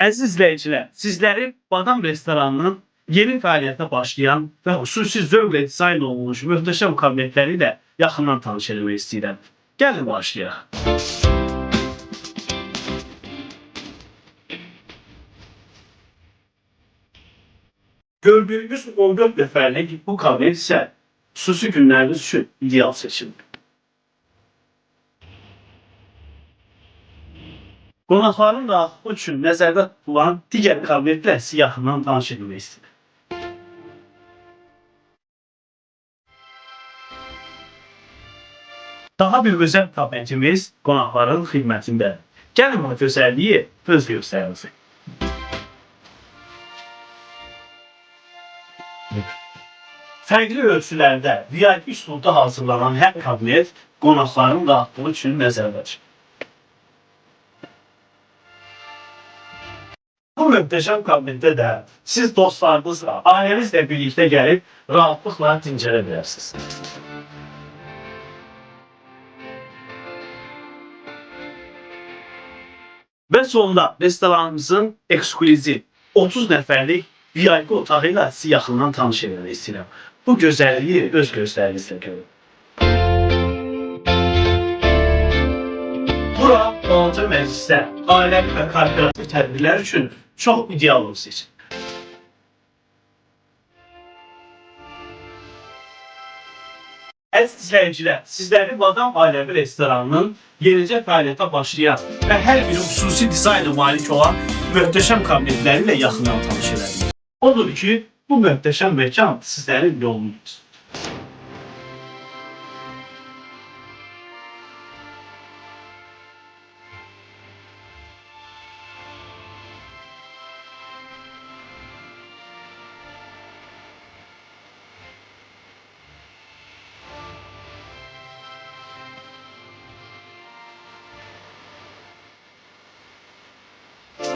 Əziz izləyicilər, sizləri Badam restoranının yeni fəaliyyətə başlayan və xüsusi zövqlə dizayn olunmuş möhtəşəm kabinetləri ilə yaxından tanış etmək istəyirəm. Gəlin başlayaq. Gördüyünüz 14 nəfərlik bu kabinet isə xüsusi günləriniz üçün ideal seçimdir. Qonaqların rahatlığı üçün nəzərdə tutulan digər kabinetlə sizi yaxından tanış etmək istəyirəm. Daha bir özəl kabinetimiz qonaqların xidmətində. Gəlin bu gözəlliyi öz göstərinizin. Fərqli ölçülərdə VIP üslubda hazırlanan hər kabinet qonaqların rahatlığı üçün nəzərdə tutulur. Bu möhtəşəm kabinetdə də siz dostlarınızla, ailənizlə birlikdə gəlib rahatlıqla dincələ bilərsiniz. Və sonunda restoranımızın eksklüziv 30 nəfərlik VIP otağı ilə sizi yaxından tanış etmək istəyirəm. Bu gözəlliyi öz gözlərinizlə görün. Bura balaca məclislər, ailəvi və korporativ tədbirlər üçün çox ideal bir seçim. Əziz izləyicilər, sizləri Badam ailəvi restoranının yenicə fəaliyyətə başlayan və hər biri xüsusi dizayna malik olan möhtəşəm kabinetləri ilə yaxından tanış edərik. Odur ki, bu möhtəşəm məkan sizlərin yolunuz.